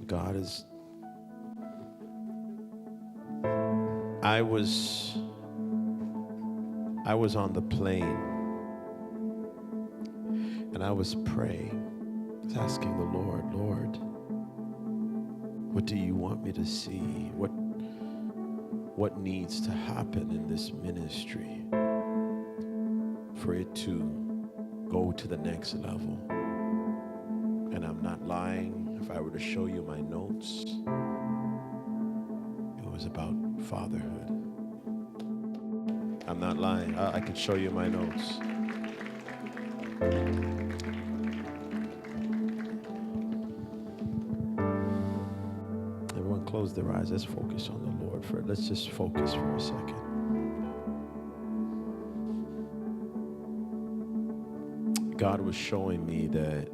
God is, I was on the plane and I was praying, I was asking the Lord, Lord, what do you want me to see? What needs to happen in this ministry for it to go to the next level? And I'm not lying. If I were to show you my notes, it was about fatherhood. I'm not lying. I could show you my notes. Everyone close their eyes. Let's focus on the Lord. Let's just focus for a second. God was showing me that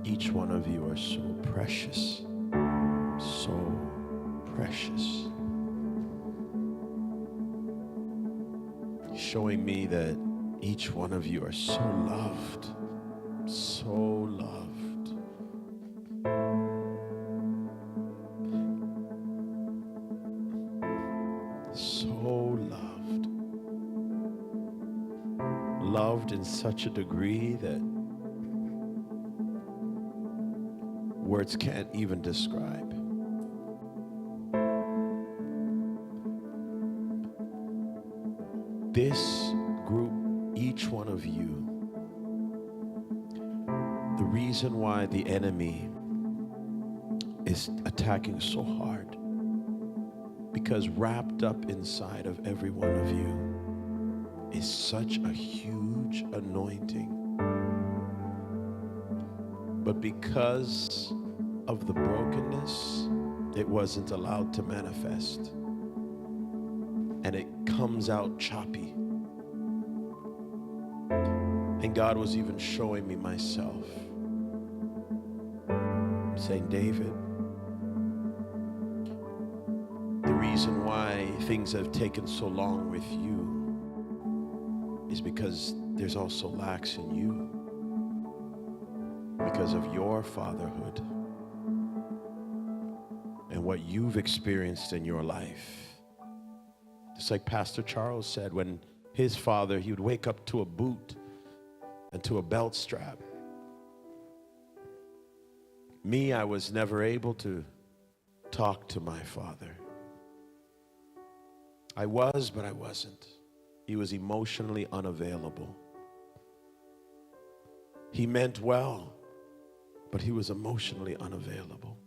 each one of you are so precious, so precious. He's showing me that each one of you are so loved, so loved. So loved. Loved in such a degree that words can't even describe. This group, each one of you, the reason why the enemy is attacking so hard, because wrapped up inside of every one of you is such a huge anointing. But because of the brokenness, it wasn't allowed to manifest. And it comes out choppy. And God was even showing me myself, saying, David, the reason why things have taken so long with you is because there's also lacks in you because of your fatherhood and what you've experienced in your life. Just like Pastor Charles said, when his father, he would wake up to a boot and to a belt strap. Me, I was never able to talk to my father. I was, but I wasn't. He was emotionally unavailable. He meant well, but he was emotionally unavailable.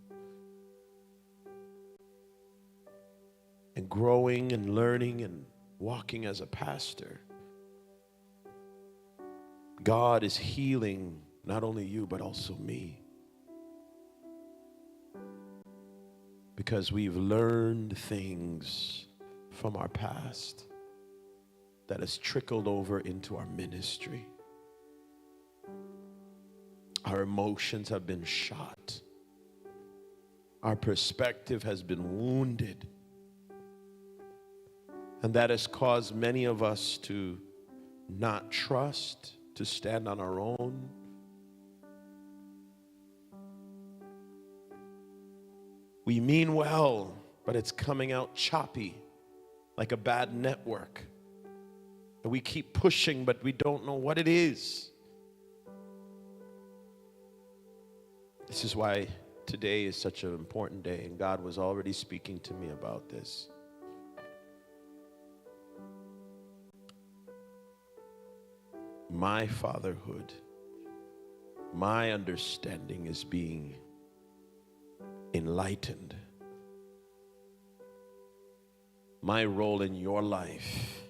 And growing and learning and walking as a pastor, God is healing not only you, but also me. Because we've learned things from our past that has trickled over into our ministry. Our emotions have been shot. Our perspective has been wounded. And that has caused many of us to not trust, to stand on our own. We mean well, but it's coming out choppy, like a bad network. And we keep pushing, but we don't know what it is. This is why today is such an important day, and God was already speaking to me about this. My fatherhood, my understanding is being enlightened. My role in your life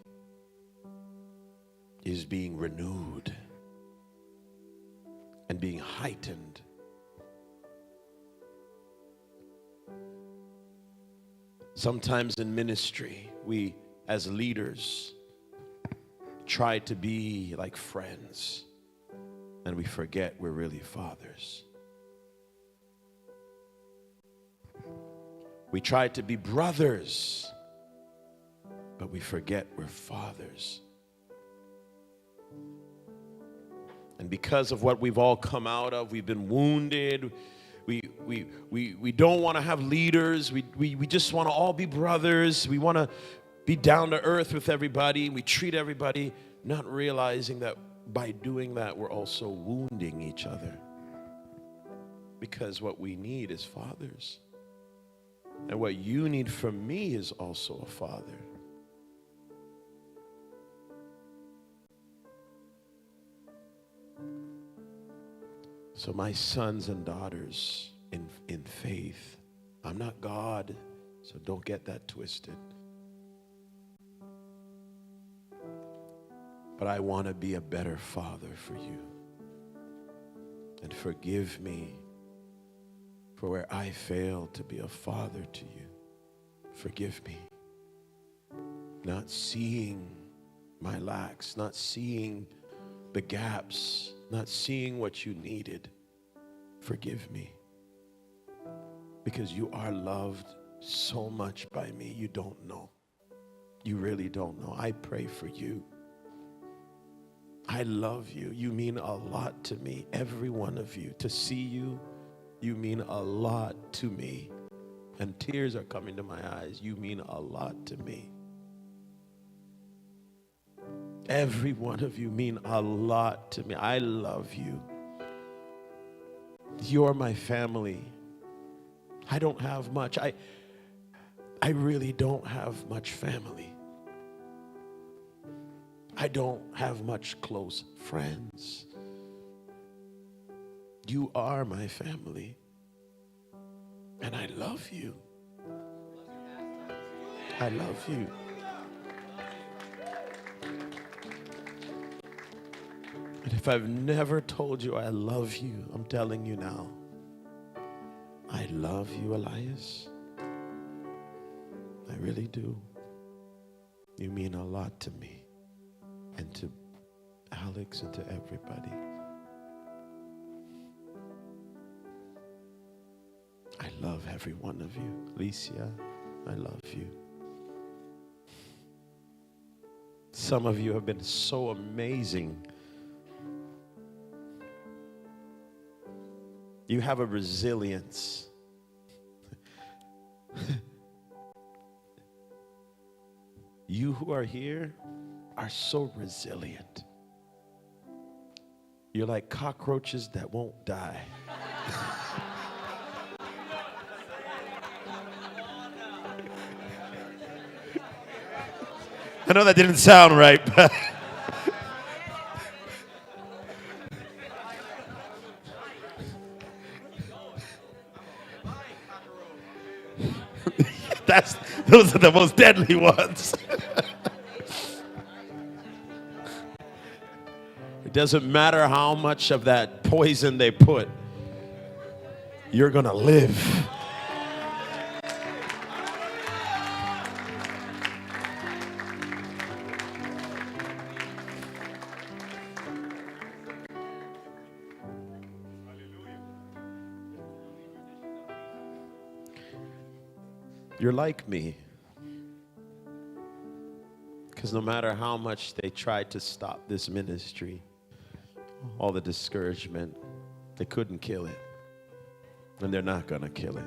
is being renewed and being heightened. Sometimes in ministry, we as leaders try to be like friends, and we forget we're really fathers. We try to be brothers, but we forget we're fathers. because of what we've all come out of. We've been wounded. We don't want to have leaders. We just want to all be brothers. We want to be down to earth with everybody. We treat everybody, not realizing that by doing that, we're also wounding each other. Because what we need is fathers. And what you need from me is also a father. So my sons and daughters in faith, I'm not God, so don't get that twisted. But I want to be a better father for you. And forgive me for where I failed to be a father to you. Forgive me. Not seeing my lacks, not seeing the gaps, not seeing what you needed. Forgive me. Because you are loved so much by me, you don't know. You really don't know. I pray for you. I love you. You mean a lot to me, every one of you. To see you, you mean a lot to me. And tears are coming to my eyes. You mean a lot to me. Every one of you mean a lot to me. I love you. You're my family. I don't have much. I really don't have much family. I don't have much close friends. You are my family. And I love you. I love you. And if I've never told you I love you, I'm telling you now. I love you, Elias. I really do. You mean a lot to me. And to Alex and to everybody. I love every one of you. Alicia, I love you. Some of you have been so amazing. You have a resilience. You who are here are so resilient. You're like cockroaches that won't die. I know that didn't sound right, but those are the most deadly ones. It doesn't matter how much of that poison they put, you're going to live. You're like me. Because no matter how much they tried to stop this ministry, all the discouragement, they couldn't kill it. And they're not going to kill it.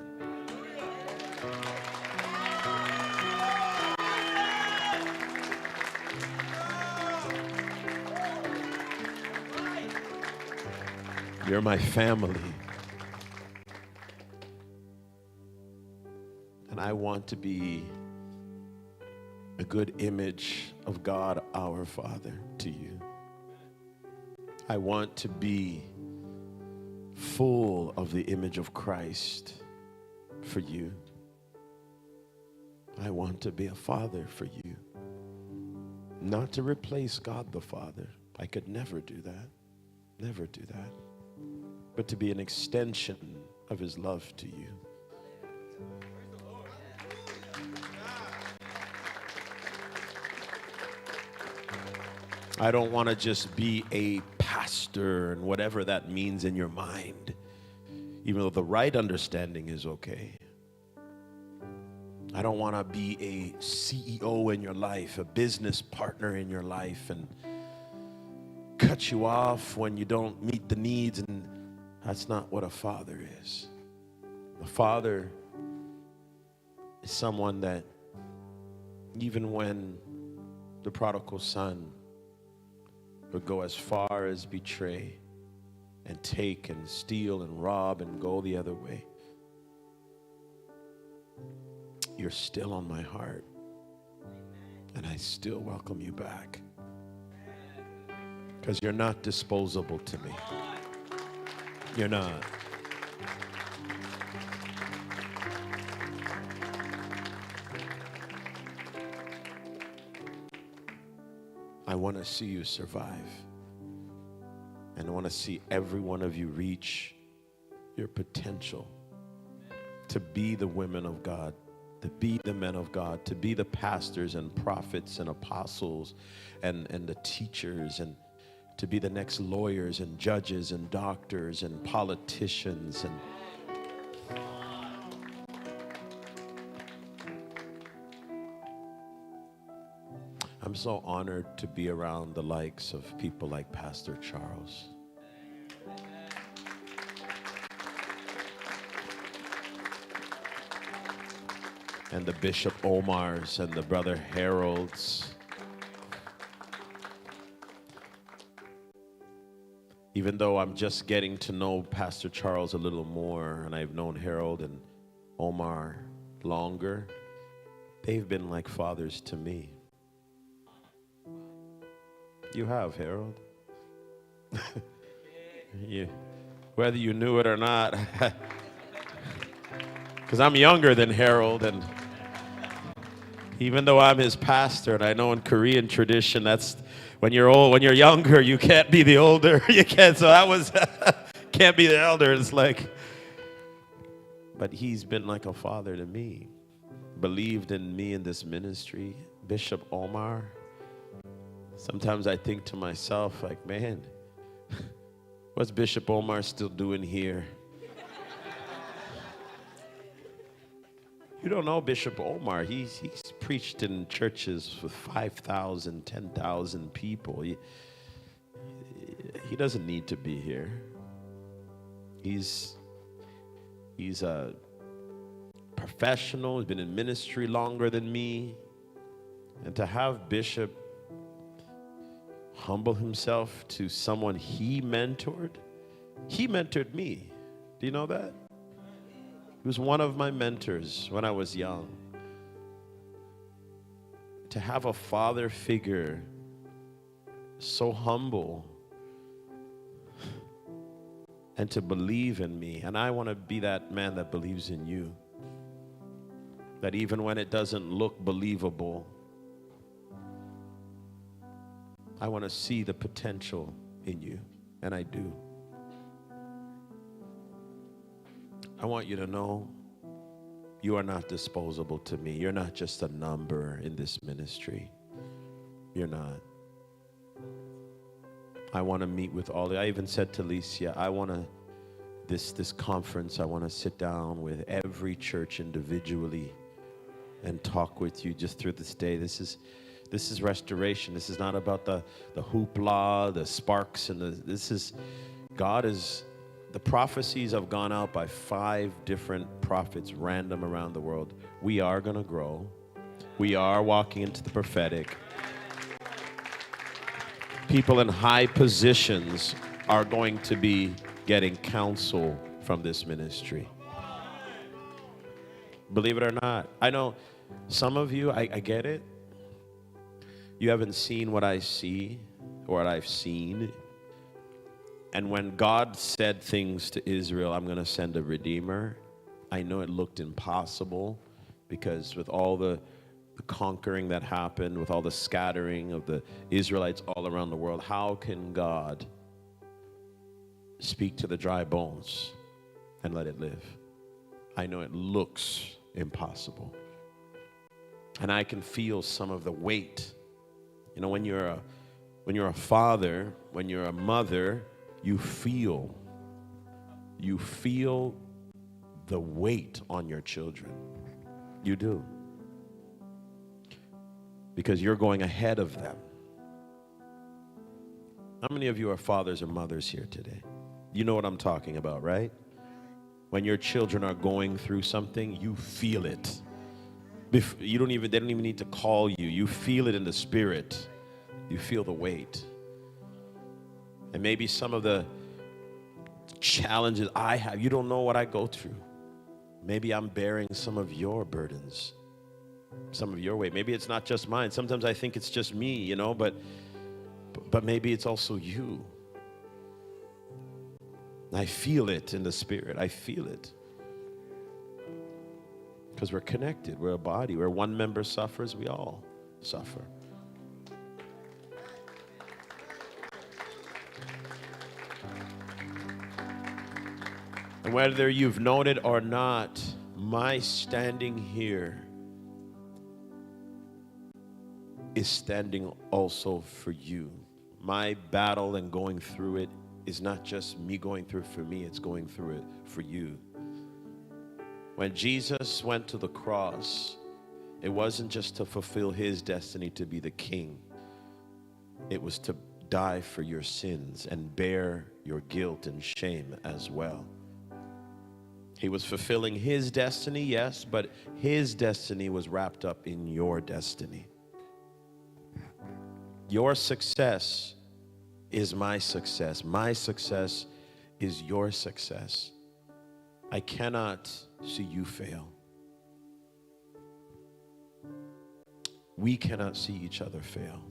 You're my family. And I want to be a good image of God, our Father, to you. I want to be full of the image of Christ for you. I want to be a father for you. Not to replace God the Father. I could never do that. Never do that. But to be an extension of His love to you. I don't want to just be a pastor and whatever that means in your mind, even though the right understanding is okay. I don't want to be a CEO in your life, a business partner in your life, and cut you off when you don't meet the needs, and that's not what a father is. A father is someone that even when the prodigal son would go as far as betray and take and steal and rob and go the other way, you're still on my heart, and I still welcome you back, because you're not disposable to me. You're not. I want to see you survive. And I want to see every one of you reach your potential to be the women of God, to be the men of God, to be the pastors and prophets and apostles and the teachers, and to be the next lawyers and judges and doctors and politicians. And I'm so honored to be around the likes of people like Pastor Charles. And the Bishop Omars and the Brother Harolds. Even though I'm just getting to know Pastor Charles a little more, and I've known Harold and Omar longer, they've been like fathers to me. You have, Harold. Whether you knew it or not. Because I'm younger than Harold, and even though I'm his pastor, and I know in Korean tradition, that's when you're old, when you're younger, you can't be the older. You can't. So I was can't be the elder. It's like, but he's been like a father to me. Believed in me in this ministry. Bishop Omar. Sometimes I think to myself, like, man, what's Bishop Omar still doing here? You don't know Bishop Omar. He's preached in churches with 5,000, 10,000 people. He doesn't need to be here. He's a professional. He's been in ministry longer than me. And to have Bishop humble himself to someone he mentored me. Do you know that? He was one of my mentors when I was young. To have a father figure so humble and to believe in me. And I want to be that man that believes in you. That even when it doesn't look believable, I want to see the potential in you, and I do. I want you to know you are not disposable to me. You're not just a number in this ministry. You're not. I want to meet with all. I even said to Licia, I want to, this conference, I want to sit down with every church individually and talk with you just through this day. This is restoration. This is not about the hoopla, the sparks, and the prophecies have gone out by 5 different prophets, random around the world. We are going to grow. We are walking into the prophetic. People in high positions are going to be getting counsel from this ministry. Believe it or not. I know some of you, I get it. You haven't seen what I see or what I've seen. And when God said things to Israel, I'm going to send a redeemer, I know it looked impossible, because with all the conquering that happened, with all the scattering of the Israelites all around the world, how can God speak to the dry bones and let it live? I know it looks impossible. And I can feel some of the weight. You know, when you're a father, when you're a mother, you feel the weight on your children. You do. Because you're going ahead of them. How many of you are fathers or mothers here today? You know what I'm talking about, right? When your children are going through something, you feel it. They don't even need to call you. You feel it in the spirit. You feel the weight. And maybe some of the challenges I have, you don't know what I go through. Maybe I'm bearing some of your burdens, some of your weight. Maybe it's not just mine. Sometimes I think it's just me, but maybe it's also you. I feel it in the spirit. I feel it. Because we're connected. We're a body. Where one member suffers, we all suffer. And whether you've known it or not, my standing here is standing also for you. My battle and going through it is not just me going through it for me, it's going through it for you. When Jesus went to the cross, it wasn't just to fulfill his destiny to be the king. It was to die for your sins and bear your guilt and shame as well. He was fulfilling his destiny, yes, but his destiny was wrapped up in your destiny. Your success is my success. My success is your success. I cannot see you fail. We cannot see each other fail.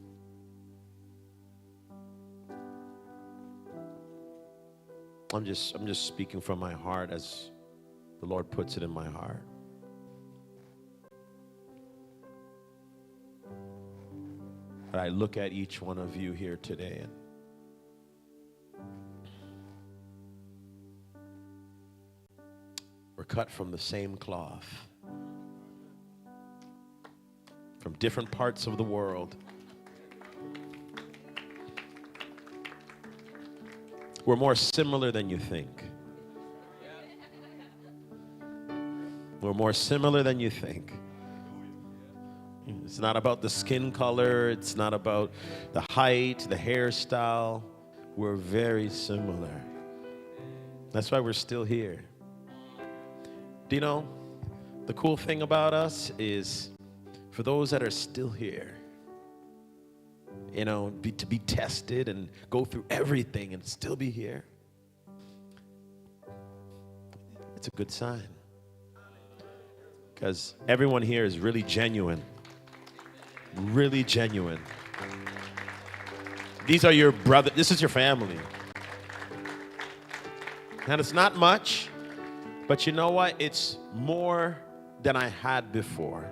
I'm just speaking from my heart as the Lord puts it in my heart. But I look at each one of you here today, and we're cut from the same cloth, from different parts of the world. We're more similar than you think. We're more similar than you think. It's not about the skin color. It's not about the height, the hairstyle. We're very similar. That's why we're still here. Do you know, the cool thing about us is, for those that are still here, to be tested and go through everything and still be here, it's a good sign. Because everyone here is really genuine. Really genuine. These are your brother. This is your family. And it's not much, but you know what? It's more than I had before.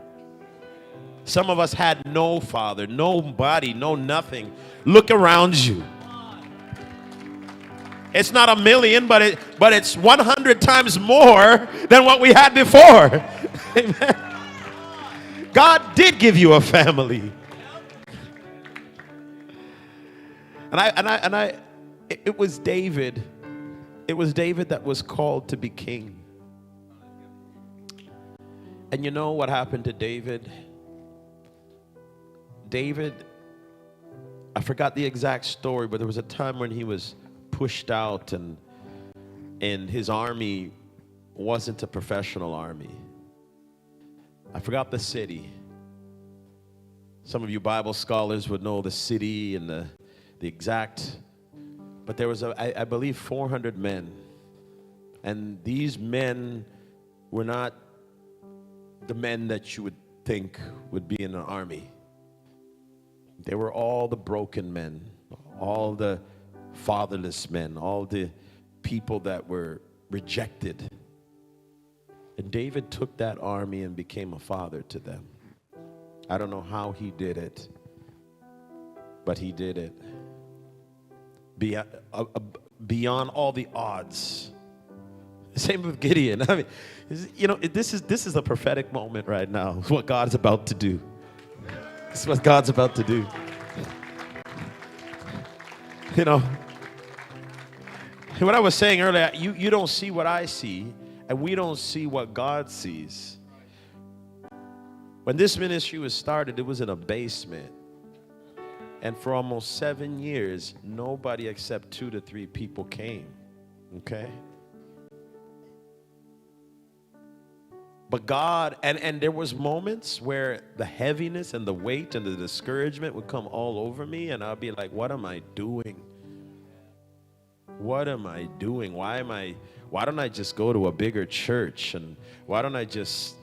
Some of us had no father, nobody, no nothing. Look around you. It's not a million, but it's 100 times more than what we had before. Amen. God did give you a family. And it was David. It was David that was called to be king. And you know what happened to David? David, I forgot the exact story, but there was a time when he was pushed out and his army wasn't a professional army. I forgot the city. Some of you Bible scholars would know the city and the exact, but there was, I believe, 400 men. And these men were not the men that you would think would be in an army. They were all the broken men, all the fatherless men, all the people that were rejected. And David took that army and became a father to them. I don't know how he did it, but he did it. Beyond all the odds. Same with Gideon. I mean, this is a prophetic moment right now. It's what God's about to do. This is what God's about to do. What I was saying earlier, you don't see what I see, and we don't see what God sees. When this ministry was started, it was in a basement. And for almost 7 years, nobody except 2 to 3 people came. Okay? But God, and there was moments where the heaviness and the weight and the discouragement would come all over me, and I'll be like, what am I doing? What am I doing? Why don't I just go to a bigger church? And why don't I just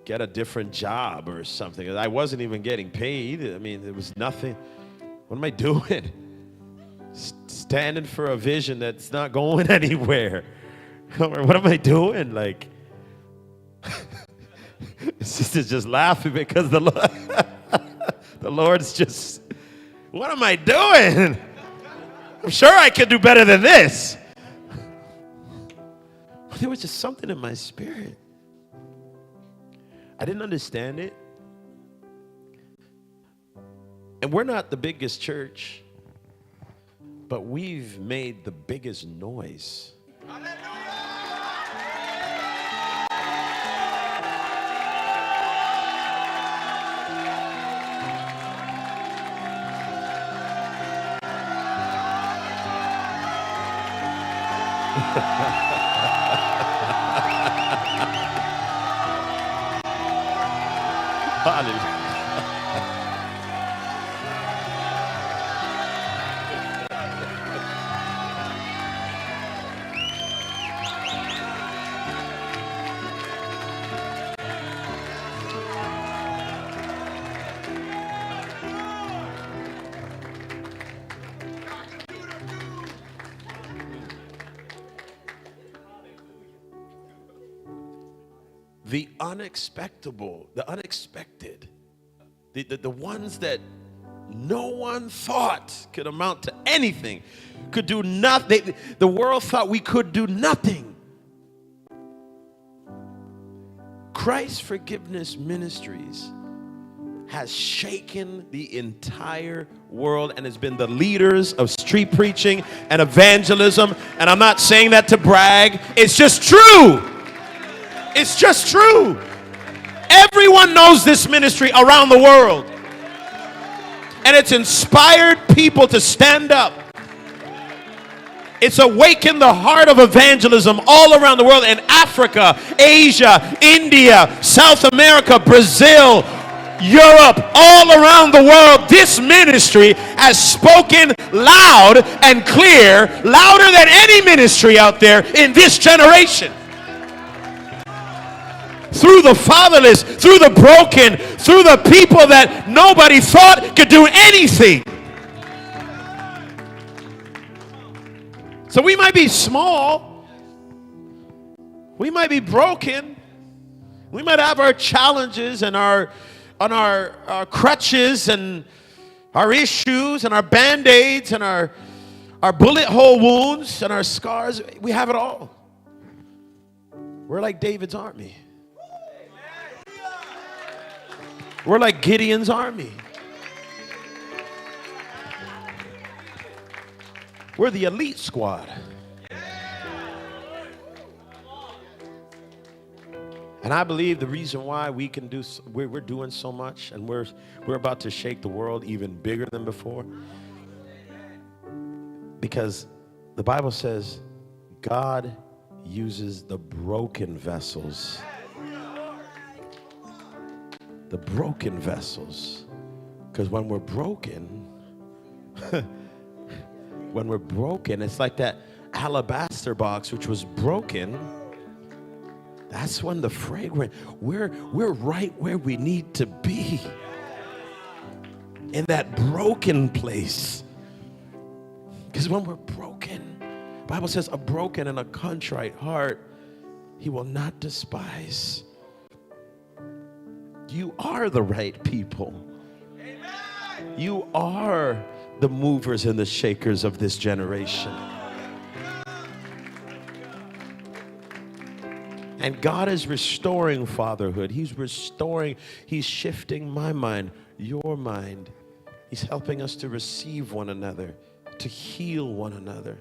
get a different job or something? I wasn't even getting paid. I mean, there was nothing. What am I doing? Standing for a vision that's not going anywhere. What am I doing? Like, sister's just laughing because the Lord's just, what am I doing? I'm sure I could do better than this. But there was just something in my spirit. I didn't understand it. And we're not the biggest church, but we've made the biggest noise. Hallelujah. The unexpected, the ones that no one thought could amount to anything, could do nothing. The world thought we could do nothing. Christ's Forgiveness Ministries has shaken the entire world and has been the leaders of street preaching and evangelism. And I'm not saying that to brag. It's just true. It's just true. Everyone knows this ministry around the world. And it's inspired people to stand up. It's awakened the heart of evangelism all around the world, in Africa, Asia, India, South America, Brazil, Europe, all around the world. This ministry has spoken loud and clear, louder than any ministry out there in this generation. Through the fatherless, through the broken, through the people that nobody thought could do anything. So we might be small, we might be broken, we might have our challenges and our crutches and our issues and our band-aids and our bullet hole wounds and our scars. We have it all. We're like David's army. We're like Gideon's army. We're the elite squad. And I believe the reason why we can do, we're doing so much, and we're about to shake the world even bigger than before, because the Bible says God uses the broken vessels. The broken vessels. Because when we're broken, it's like that alabaster box which was broken. That's when the fragrance, we're right where we need to be. In that broken place. Because when we're broken, the Bible says a broken and a contrite heart He will not despise. You are the right people. Amen. You are the movers and the shakers of this generation. And God is restoring fatherhood. He's restoring, He's shifting my mind, your mind. He's helping us to receive one another, to heal one another,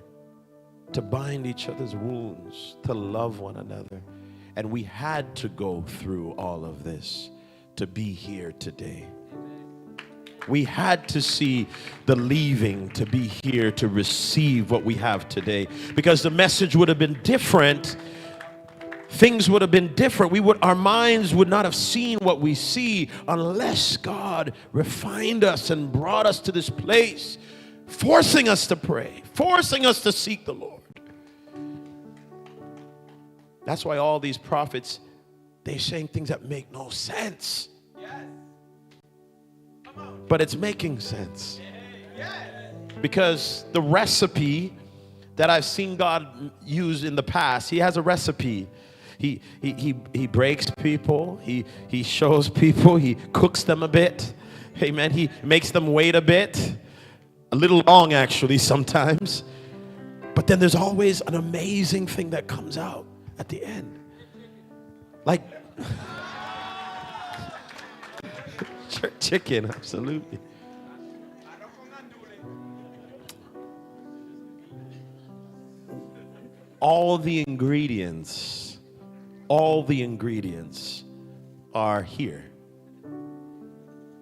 to bind each other's wounds, to love one another. And we had to go through all of this to be here today. We had to see the leaving to be here to receive what we have today, because the message would have been different. Things would have been different. Our minds would not have seen what we see unless God refined us and brought us to this place, forcing us to pray, forcing us to seek the Lord. That's why all these prophets, they're saying things that make no sense. But it's making sense. Because the recipe that I've seen God use in the past, he has a recipe. He breaks people, he shows people, he cooks them a bit. Amen. He makes them wait a bit. A little long actually sometimes. But then there's always an amazing thing that comes out at the end. Like chicken, absolutely. All the ingredients are here.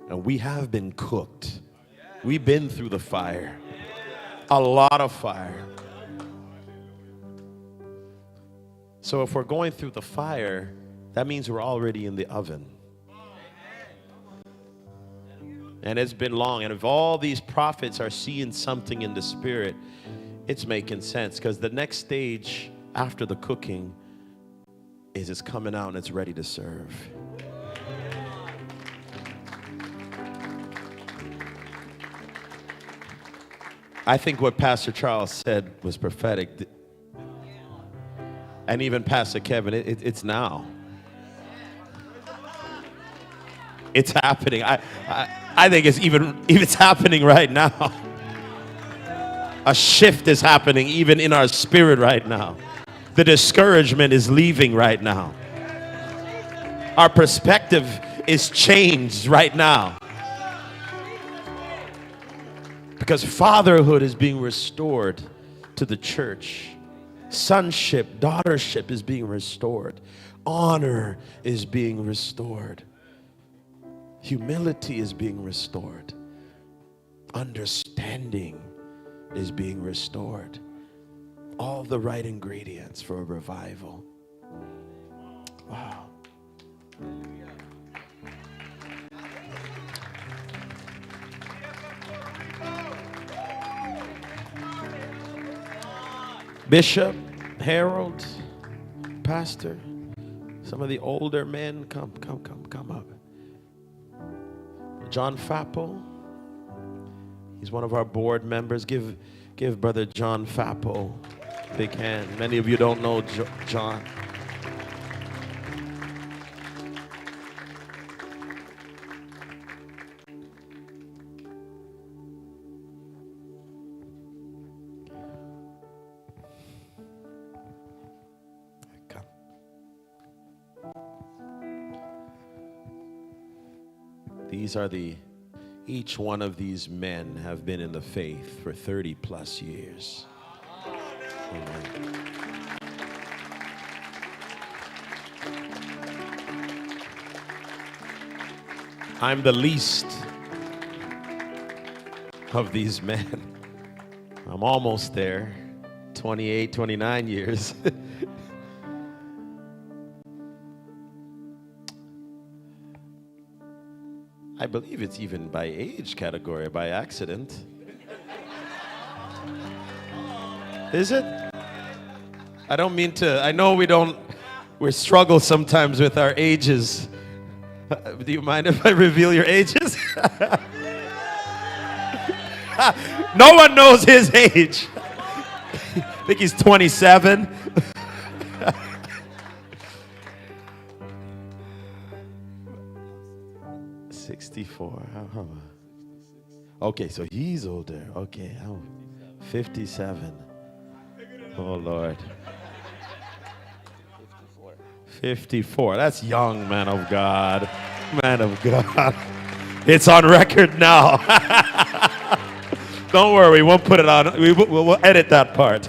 And we have been cooked. We've been through the fire. A lot of fire. So if we're going through the fire, that means we're already in the oven. And it's been long. And if all these prophets are seeing something in the spirit, it's making sense. Because the next stage after the cooking is it's coming out and it's ready to serve. I think what Pastor Charles said was prophetic. And even Pastor Kevin, it's now. It's happening. I think it's happening right now. A shift is happening even in our spirit right now. The discouragement is leaving right now. Our perspective is changed right now. Because fatherhood is being restored to the church. Sonship, daughtership is being restored. Honor is being restored. Humility is being restored. Understanding is being restored. All the right ingredients for a revival. Wow. Bishop, Harold, Pastor, some of the older men, come up. John Fappo, he's one of our board members. Give Brother John Fappo a big hand. Many of you don't know John. Each one of these men have been in the faith for 30 plus years. Amen. I'm the least of these men. I'm almost there, 28, 29 years. I believe it's even by age category, by accident. Is it? I don't mean to, I know we struggle sometimes with our ages. Do you mind if I reveal your ages? No one knows his age. I think he's 27. Okay, so he's older. Okay, I'm 57. Oh, Lord. 54. That's young, man of God. Man of God. It's on record now. Don't worry, we won't put it on. We'll edit that part.